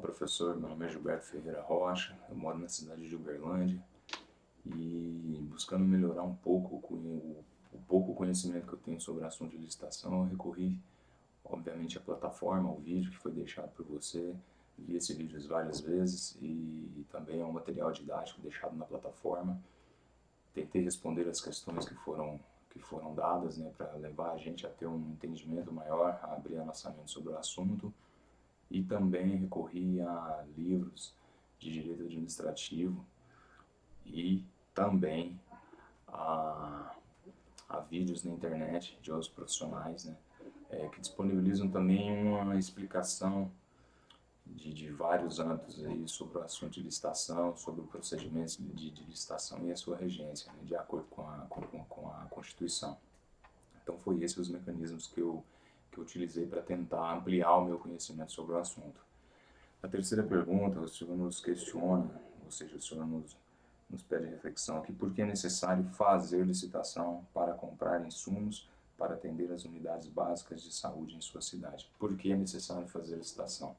professor, meu nome é Gilberto Ferreira Rocha, eu moro na cidade de Uberlândia e buscando melhorar um pouco o pouco conhecimento que eu tenho sobre o assunto de licitação, eu recorri, obviamente, à plataforma, ao vídeo que foi deixado por você, vi esse vídeo várias vezes e também ao material didático deixado na plataforma. Tentei responder as questões que foram dadas, né, para levar a gente a ter um entendimento maior, a abrir a nossa mente sobre o assunto. E também recorri a livros de direito administrativo e também a, a vídeos na internet de outros profissionais, né, que disponibilizam também uma explicação de vários âmbitos aí sobre o assunto de licitação, sobre o procedimento de licitação e a sua regência, né, de acordo com a Constituição. Então foi esses os mecanismos que eu utilizei para tentar ampliar o meu conhecimento sobre o assunto. A terceira pergunta, o senhor nos questiona, ou seja, o senhor nos pede reflexão aqui, por que é necessário fazer licitação para comprar insumos para atender as unidades básicas de saúde em sua cidade? Por que é necessário fazer licitação?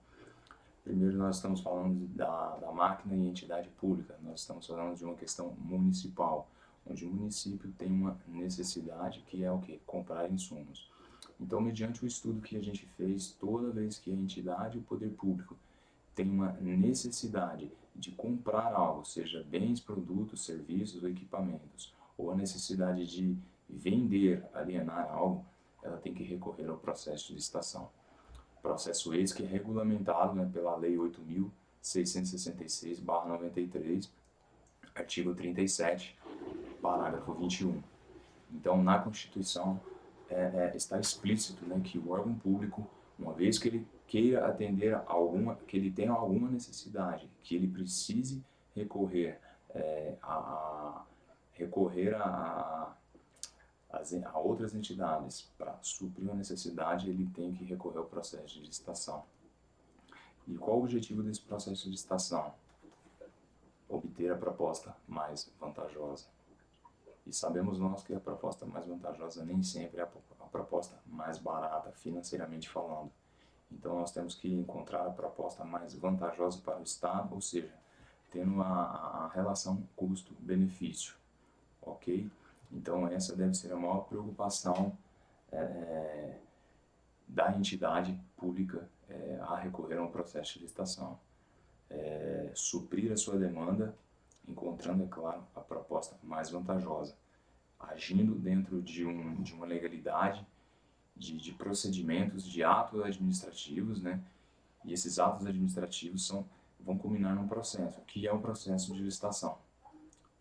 Primeiro, nós estamos falando da máquina e entidade pública, nós estamos falando de uma questão municipal, onde o município tem uma necessidade que é o quê? Comprar insumos. Então, mediante o estudo que a gente fez, toda vez que a entidade e o poder público tem uma necessidade de comprar algo, seja bens, produtos, serviços ou equipamentos, ou a necessidade de vender, alienar algo, ela tem que recorrer ao processo de licitação. Processo esse que é regulamentado, né, pela Lei 8.666/93, artigo 37, parágrafo 21. Então, na Constituição está explícito, né, que o órgão público, uma vez que ele queira atender que ele tenha alguma necessidade, que ele precise recorrer recorrer a outras entidades para suprir uma necessidade, ele tem que recorrer ao processo de licitação. E qual o objetivo desse processo de licitação? Obter a proposta mais vantajosa. E sabemos nós que a proposta mais vantajosa nem sempre é a proposta mais barata, financeiramente falando. Então nós temos que encontrar a proposta mais vantajosa para o Estado, ou seja, tendo a relação custo-benefício, ok? Então essa deve ser a maior preocupação da entidade pública a recorrer a um processo de licitação. Suprir a sua demanda, encontrando, é claro, a proposta mais vantajosa, agindo dentro de uma legalidade, de procedimentos, de atos administrativos, né? E esses atos administrativos vão culminar num processo, que é o processo de licitação.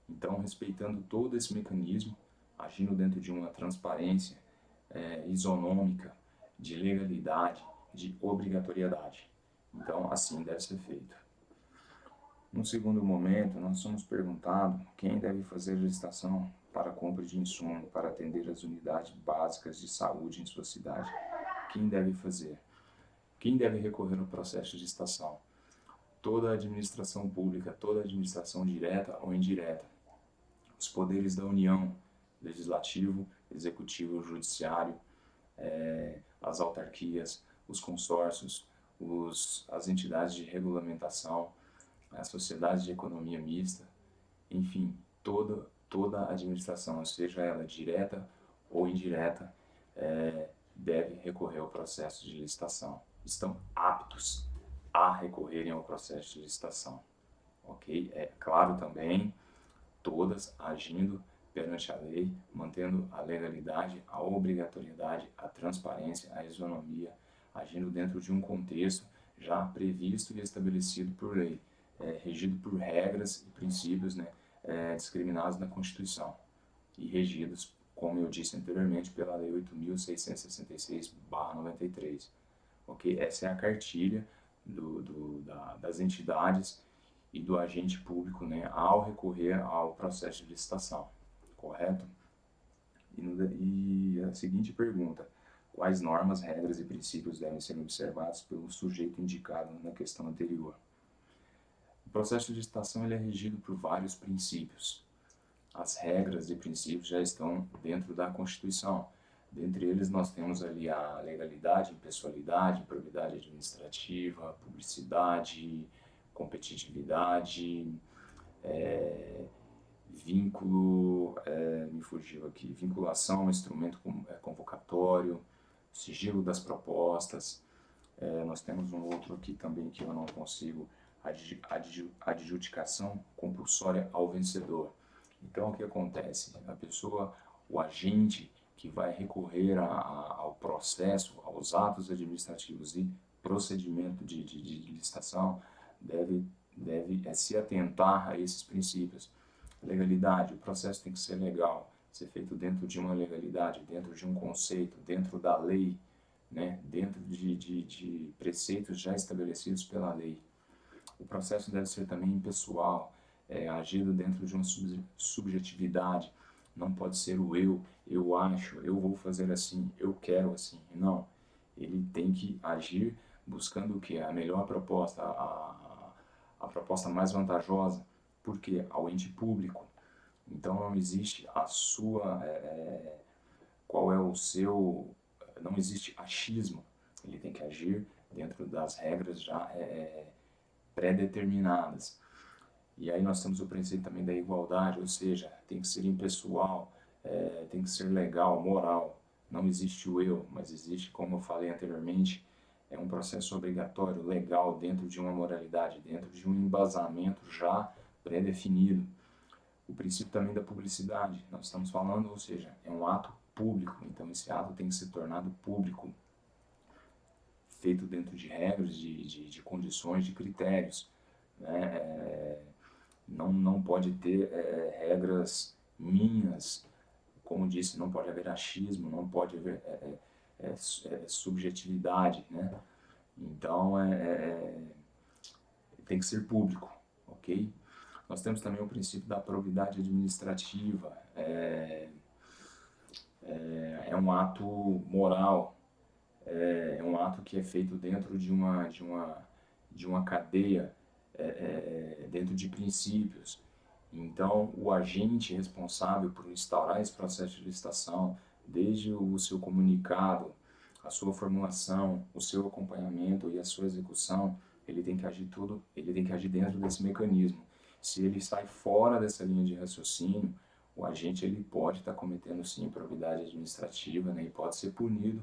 Então, respeitando todo esse mecanismo, agindo dentro de uma transparência isonômica, de legalidade, de obrigatoriedade. Então, assim deve ser feito. No segundo momento, nós somos perguntados quem deve fazer a licitação para a compra de insumo para atender as unidades básicas de saúde em sua cidade. Quem deve fazer? Quem deve recorrer ao processo de licitação? Toda a administração pública, toda a administração direta ou indireta. Os poderes da União, Legislativo, Executivo, Judiciário, as autarquias, os consórcios, as entidades de regulamentação, as sociedades de economia mista, enfim, toda a administração, seja ela direta ou indireta, deve recorrer ao processo de licitação. Estão aptos a recorrerem ao processo de licitação, ok? É claro também, todas agindo perante a lei, mantendo a legalidade, a obrigatoriedade, a transparência, a isonomia, agindo dentro de um contexto já previsto e estabelecido por lei, regido por regras e princípios, né, discriminados na Constituição e regidos, como eu disse anteriormente, pela Lei 8.666/93. Ok? Essa é a cartilha das entidades e do agente público, né, ao recorrer ao processo de licitação, correto? E a seguinte pergunta: quais normas, regras e princípios devem ser observados pelo sujeito indicado na questão anterior? O processo de licitação ele é regido por vários princípios. As regras e princípios já estão dentro da Constituição. Dentre eles nós temos ali a legalidade, impessoalidade, probidade administrativa, publicidade, competitividade, vínculo, me fugiu aqui, vinculação, instrumento convocatório, sigilo das propostas. Nós temos um outro aqui também que eu não consigo, adjudicação compulsória ao vencedor. Então, o que acontece? A pessoa, o agente que vai recorrer ao processo, aos atos administrativos e procedimento de licitação, deve se atentar a esses princípios. Legalidade, o processo tem que ser legal, ser feito dentro de uma legalidade, dentro de um conceito, dentro da lei, né? Dentro de preceitos já estabelecidos pela lei. O processo deve ser também impessoal, agido dentro de uma subjetividade. Não pode ser o eu acho, eu vou fazer assim, eu quero assim. Não. Ele tem que agir buscando o que? A melhor proposta, a proposta mais vantajosa. Por quê? Ao ente público. Então não existe a sua, qual é o seu, não existe achismo. Ele tem que agir dentro das regras já pré-determinadas. E aí nós temos o princípio também da igualdade, ou seja, tem que ser impessoal, tem que ser legal, moral. Não existe o eu, mas existe, como eu falei anteriormente, é um processo obrigatório, legal, dentro de uma moralidade, dentro de um embasamento já pré-definido. O princípio também da publicidade, nós estamos falando, ou seja, é um ato público, então esse ato tem que ser tornado público, feito dentro de regras, de condições, de critérios, né? Não pode ter regras minhas, como disse, não pode haver achismo, não pode haver subjetividade, né? Então, tem que ser público, ok? Nós temos também o princípio da probidade administrativa, é um ato moral, é um ato que é feito dentro de uma cadeia, dentro de princípios. Então, o agente responsável por instaurar esse processo de licitação, desde o seu comunicado, a sua formulação, o seu acompanhamento e a sua execução, ele tem que agir dentro desse mecanismo. Se ele sai fora dessa linha de raciocínio, o agente ele pode estar cometendo sim improbidade administrativa, né, e pode ser punido,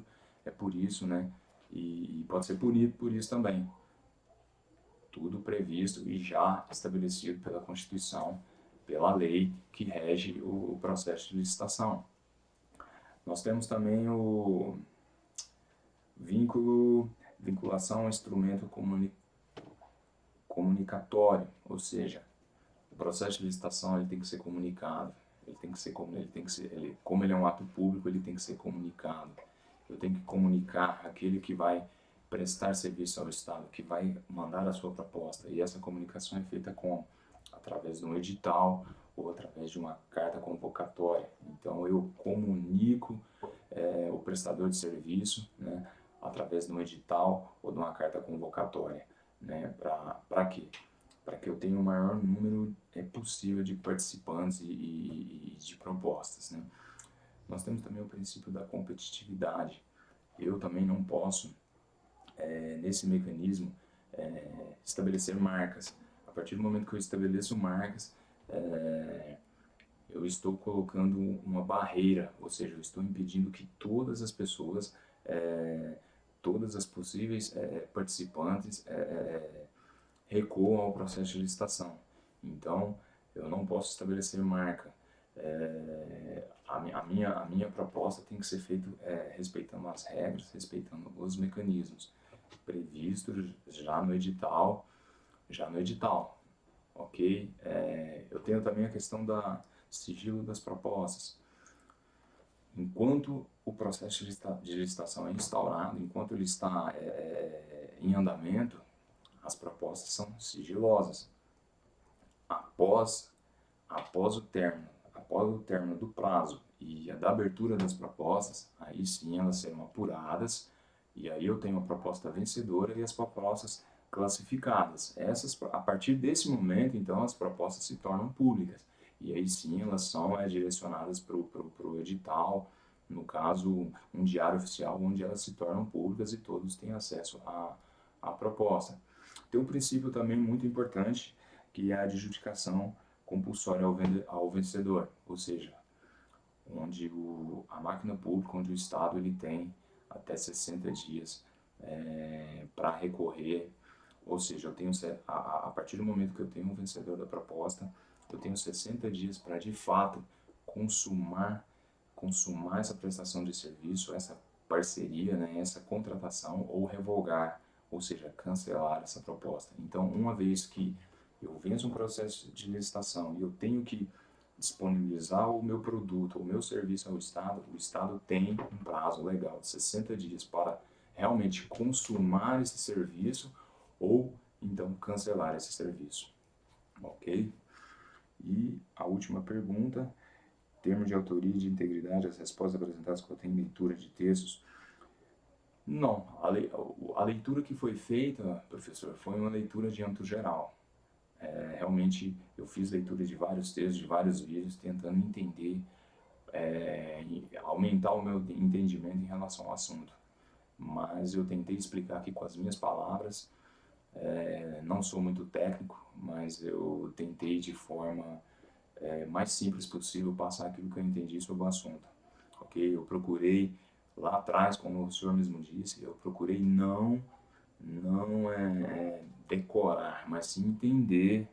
por isso, né, e pode ser punido por isso também. Tudo previsto e já estabelecido pela Constituição, pela lei que rege o processo de licitação. Nós temos também o vinculação ao instrumento comunicatório, ou seja, o processo de licitação ele tem que ser comunicado, como ele é um ato público, ele tem que ser comunicado. Eu tenho que comunicar aquele que vai prestar serviço ao Estado, que vai mandar a sua proposta. E essa comunicação é feita como? Através de um edital ou através de uma carta convocatória. Então eu comunico o prestador de serviço, né, através de um edital ou de uma carta convocatória, né, para quê? Para que eu tenha o maior número possível de participantes e de propostas, né? Nós temos também o princípio da competitividade. Eu também não posso, nesse mecanismo, estabelecer marcas. A partir do momento que eu estabeleço marcas, eu estou colocando uma barreira, ou seja, eu estou impedindo que todas as pessoas, todas as possíveis participantes recuam ao processo de licitação. Então, eu não posso estabelecer marca. A minha proposta tem que ser feita respeitando as regras, respeitando os mecanismos previstos já no edital, ok? Eu tenho também a questão da sigilo das propostas. Enquanto o processo de licitação é instaurado, enquanto ele está em andamento, as propostas são sigilosas. Após o término do prazo e da abertura das propostas, aí sim elas serão apuradas e aí eu tenho a proposta vencedora e as propostas classificadas. A partir desse momento, então, as propostas se tornam públicas e aí sim elas são direcionadas para o edital No caso, um diário oficial onde elas se tornam públicas e todos têm acesso à proposta. Tem um princípio também muito importante, que é a adjudicação compulsória ao vencedor, ou seja, onde a máquina pública, onde o Estado ele tem até 60 dias para recorrer, ou seja, eu tenho a partir do momento que eu tenho um vencedor da proposta, eu tenho 60 dias para de fato consumar essa prestação de serviço, essa parceria, né, essa contratação ou revogar, ou seja, cancelar essa proposta. Então, uma vez que eu venço um processo de licitação e eu tenho que disponibilizar o meu produto, o meu serviço ao Estado, o Estado tem um prazo legal de 60 dias para realmente consumar esse serviço ou então cancelar esse serviço, ok? E a última pergunta, termo de autoria e de integridade, as respostas apresentadas contêm leitura de textos. Não, a leitura que foi feita, professor, foi uma leitura de âmbito geral. Realmente eu fiz leitura de vários textos, de vários vídeos, tentando entender, aumentar o meu entendimento em relação ao assunto. Mas eu tentei explicar aqui com as minhas palavras. Não sou muito técnico, mas eu tentei de forma mais simples possível passar aquilo que eu entendi sobre o assunto. Ok? Eu procurei lá atrás, como o senhor mesmo disse, eu procurei não decorar, mas sim entender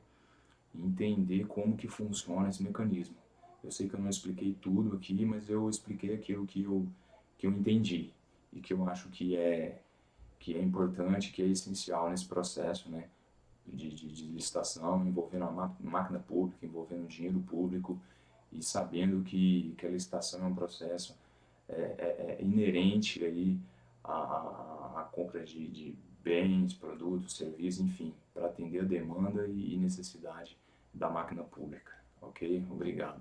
como que funciona esse mecanismo. Eu sei que eu não expliquei tudo aqui, mas eu expliquei aquilo que eu entendi e que eu acho que é importante, que é essencial nesse processo, né, de licitação, envolvendo a máquina pública, envolvendo o dinheiro público e sabendo que a licitação é um processo inerente aí à compra de bens, produtos, serviços, enfim, para atender a demanda e necessidade da máquina pública. Ok? Obrigado.